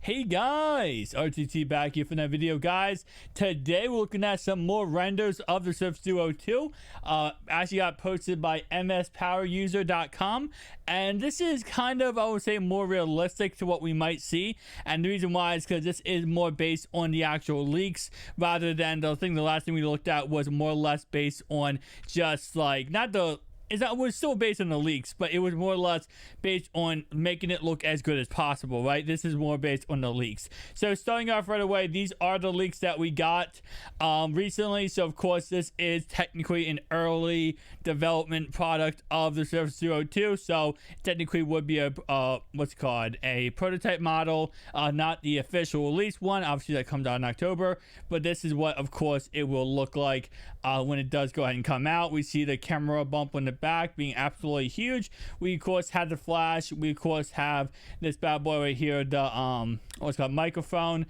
Hey guys, RTT back here for another video, guys. Today we're looking at some more renders of the Surface Duo 2. Actually got posted by mspoweruser.com, and this is kind of, I would say, more realistic to what we might see. And the reason why is because this is more based on the actual leaks rather than the last thing we looked at was more or less based on just like, not the, it was still based on the leaks, but it was more or less based on making it look as good as possible, right? This is more based on the leaks. So starting off right away, these are the leaks that we got recently. So of course, this is technically an early development product of the Surface Duo 2. So technically would be a what's it called, a prototype model, not the official release one. Obviously that comes out in October, but this is what of course it will look like when it does go ahead and come out. We see the camera bump on the back being absolutely huge. We of course had the flash. We of course have this bad boy right here, the what's called microphone.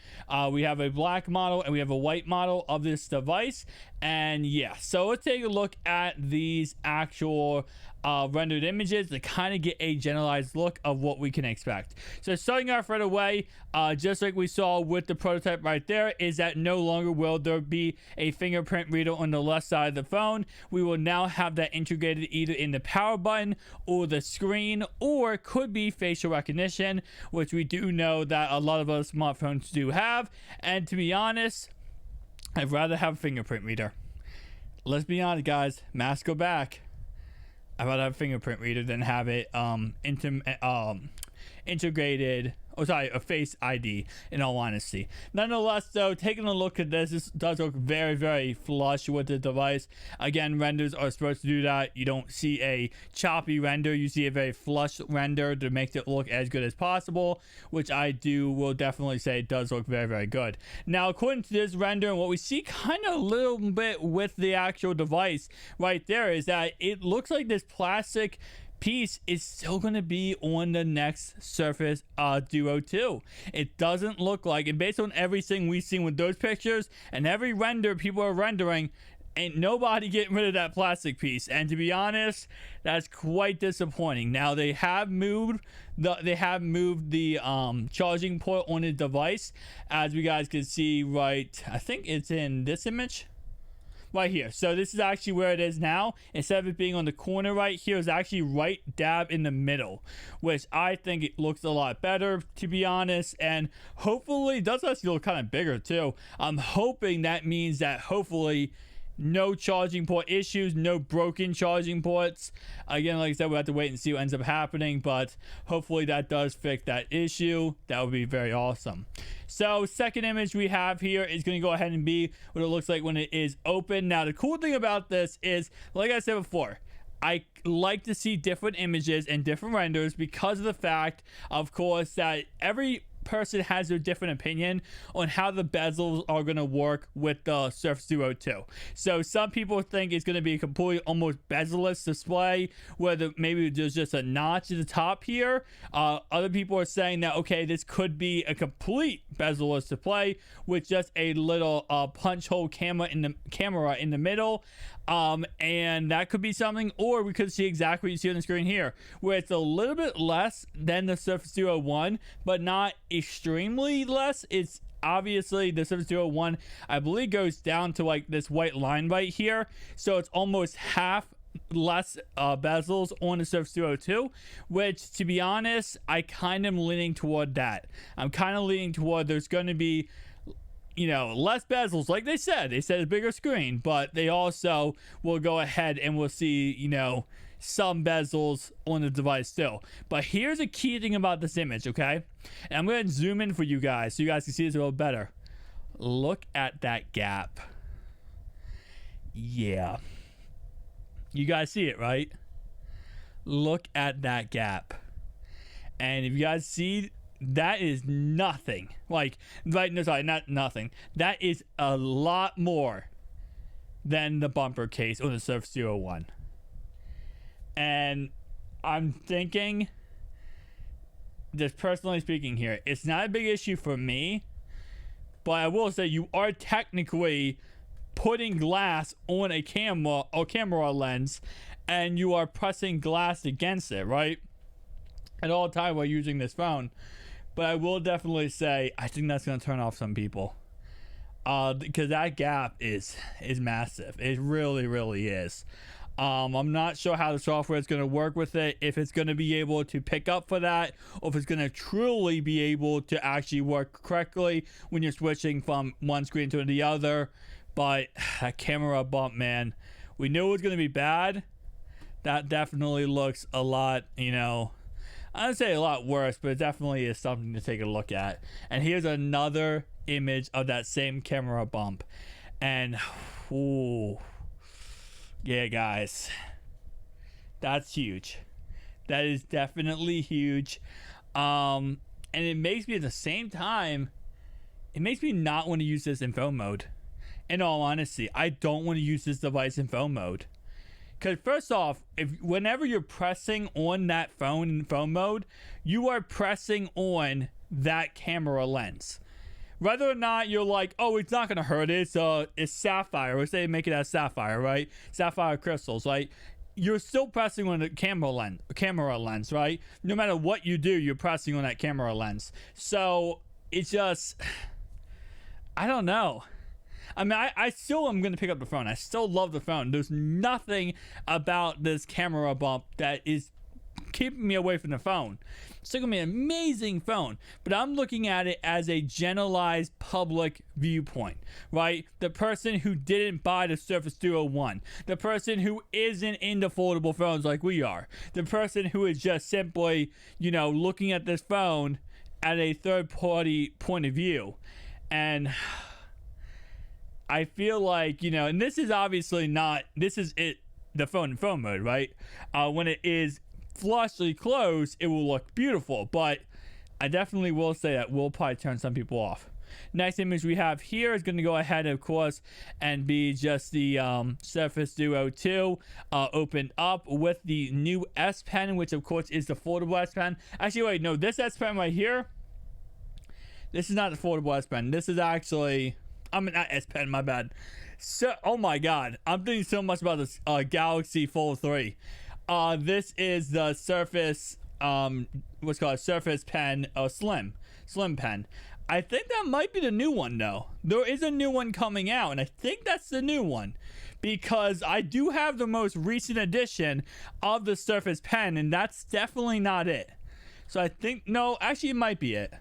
We have a black model and we have a white model of this device. And yeah, so let's take a look at these actual rendered images to kind of get a generalized look of what we can expect. So starting off right away, just like we saw with the prototype right there, is that no longer will there be a fingerprint reader on the left side of the phone. We will now have that integrated either in the power button or the screen, or it could be facial recognition, which we do know that a lot of us smartphones do have. And to be honest, I'd rather have a fingerprint reader. Let's be honest, guys. Masks go back. I'd rather have a fingerprint reader than have it integrated. Oh, sorry, a Face ID, in all honesty. Nonetheless, though, taking a look at this, this does look very, very flush with the device. Again, renders are supposed to do that. You don't see a choppy render. You see a very flush render to make it look as good as possible, which I will definitely say it does look very, very good. Now, according to this render, and what we see kind of a little bit with the actual device right there is that it looks like this plastic piece is still going to be on the next Surface Duo 2. It doesn't look like, and based on everything we've seen with those pictures and every render people are rendering, ain't nobody getting rid of that plastic piece. And to be honest, that's quite disappointing. Now they have moved the charging port on the device, as we guys can see right, I think it's in this image right here. So this is actually where it is now. Instead of it being on the corner right here, it's actually right dab in the middle, which I think it looks a lot better, to be honest. And hopefully it does actually look kind of bigger too. I'm hoping that means that hopefully no charging port issues, no broken charging ports. Again, like I said, we'll have to wait and see what ends up happening, but hopefully that does fix that issue. That would be very awesome. So second image we have here is going to go ahead and be what it looks like when it is open. Now the cool thing about this is, like I said before, I like to see different images and different renders because of the fact, of course, that every person has a different opinion on how the bezels are going to work with the Surface Duo 2. So some people think it's going to be a completely almost bezel-less display, where maybe there's just a notch at the top here. Other people are saying that, okay, this could be a complete bezel-less display with just a little punch hole camera in the middle. And that could be something, or we could see exactly what you see on the screen here, where it's a little bit less than the Surface Duo 1, but not extremely less. It's obviously the Surface Duo 1, I believe, goes down to like this white line right here, so it's almost half less bezels on the Surface Duo 2, which, to be honest, I kind of am leaning toward that. I'm kind of leaning toward there's going to be, you know, less bezels. Like they said a bigger screen, but they also will go ahead and we'll see, you know, some bezels on the device still. But here's a key thing about this image, okay? And I'm going to zoom in for you guys so you guys can see this a little better. Look at that gap. Yeah. You guys see it, right? Look at that gap. And if you guys see, that is nothing. Like, right, no, sorry, not nothing. That is a lot more than the bumper case on the Surface Duo 1. And I'm thinking, just personally speaking here, it's not a big issue for me, but I will say you are technically putting glass on a camera or camera lens, and you are pressing glass against it, right? At all time while using this phone. But I will definitely say I think that's going to turn off some people. Because that gap is massive. It really is. I'm not sure how the software is going to work with it, if it's going to be able to pick up for that, or if it's going to truly be able to actually work correctly when you're switching from one screen to the other. But that camera bump, man, we knew it was going to be bad. That definitely looks a lot, I would say a lot worse, but it definitely is something to take a look at. And here's another image of that same camera bump. And, ooh, yeah, guys, that's huge. That is definitely huge. And it makes me, at the same time, it makes me not want to use this in phone mode. In all honesty, I don't want to use this device in phone mode. Because first off, whenever you're pressing on that phone in phone mode, you are pressing on that camera lens. Whether or not you're like, oh, it's not gonna hurt it, it's sapphire. Let's say make it as sapphire, right? Sapphire crystals, right? You're still pressing on the camera lens, right? No matter what you do, you're pressing on that camera lens. So it's just, I don't know. I mean, I still am going to pick up the phone. I still love the phone. There's nothing about this camera bump that is keeping me away from the phone. It's still going to be an amazing phone, but I'm looking at it as a generalized public viewpoint, right? The person who didn't buy the Surface Duo 1, the person who isn't into foldable phones like we are, the person who is just simply, looking at this phone at a third-party point of view. And I feel like, and this is obviously not, this is it, the phone in phone mode, right? When it is flushly closed, it will look beautiful, but I definitely will say that will probably turn some people off. Next image we have here is going to go ahead, of course, and be just the Surface Duo 2 opened up with the new S Pen, which of course is the foldable S Pen. Actually, wait, no, this S Pen right here, this is not the foldable S Pen. This is actually, not S Pen, my bad. So, oh my god, I'm thinking so much about this Galaxy Fold 3. This is the Surface, what's called a Surface Pen, Slim Pen. I think that might be the new one, though. There is a new one coming out, and I think that's the new one, because I do have the most recent edition of the Surface Pen, and that's definitely not it. So I think, no, actually it might be it.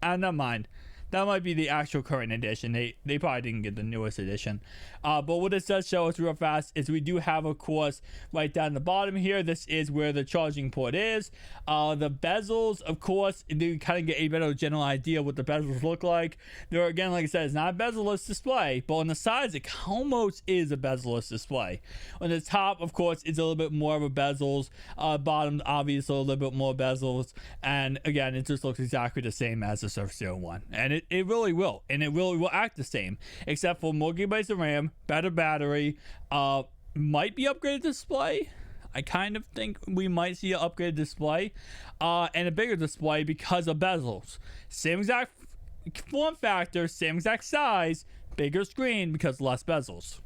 Never mind. That might be the actual current edition. They probably didn't get the newest edition. But what this does show us real fast is we do have, of course, right down the bottom here, this is where the charging port is. The bezels, of course, you kind of get a better general idea what the bezels look like. There, again, like I said, it's not a bezel-less display, but on the sides, it almost is a bezel-less display. On the top, of course, it's a little bit more of a bezels. Bottom, obviously, a little bit more bezels. And again, it just looks exactly the same as the Surface Duo 1. And it really will, and it really will act the same, except for more gigabytes of RAM, better battery, might be upgraded display. I kind of think we might see an upgraded display, and a bigger display because of bezels. Same exact form factor, same exact size, bigger screen because less bezels.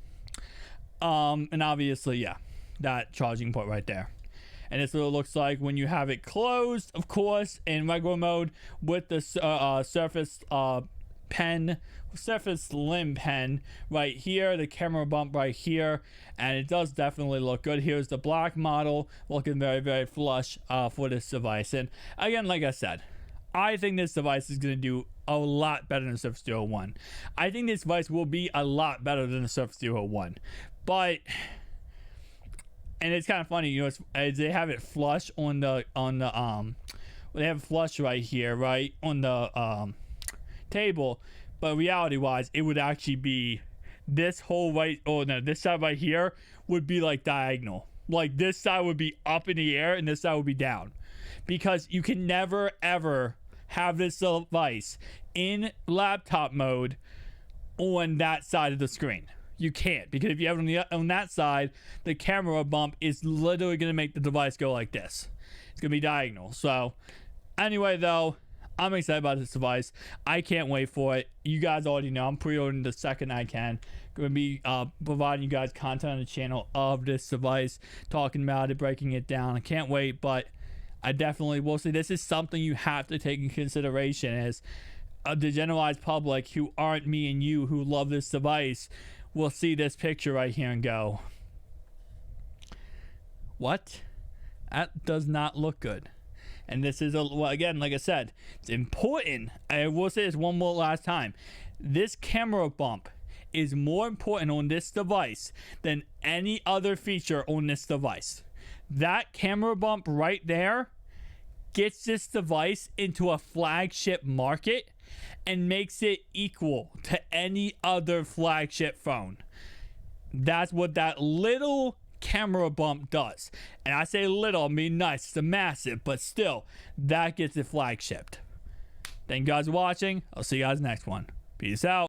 And obviously, yeah, that charging port right there. And this is what it looks like when you have it closed, of course, in regular mode with the Surface Pen, Surface Slim Pen right here, the camera bump right here, and it does definitely look good. Here's the black model, looking very, very flush for this device. And again, like I said, I think this device is going to do a lot better than the Surface Duo 1. I think this device will be a lot better than the Surface Duo 1. But, and it's kind of funny, they have it flush on the they have it flush right here, right on the table, but reality wise, it would actually be this whole this side right here would be like diagonal. Like this side would be up in the air and this side would be down, because you can never ever have this device in laptop mode on that side of the screen. You can't, because if you have it on that side, the camera bump is literally going to make the device go like this. It's going to be diagonal. So anyway, though, I'm excited about this device. I can't wait for it. You guys already know I'm pre-ordering the second I can. Going to be providing you guys content on the channel of this device, talking about it, breaking it down. I can't wait, but I definitely will say this is something you have to take in consideration as the generalized public who aren't me and you who love this device will see this picture right here and go, what? That does not look good. And this is, well, again, like I said, it's important. I will say this one more last time. This camera bump is more important on this device than any other feature on this device. That camera bump right there gets this device into a flagship market and makes it equal to any other flagship phone. That's what that little camera bump does. And I say little, I mean nice, it's a massive, but still, that gets it flagshipped. Thank you guys for watching. I'll see you guys next one. Peace out.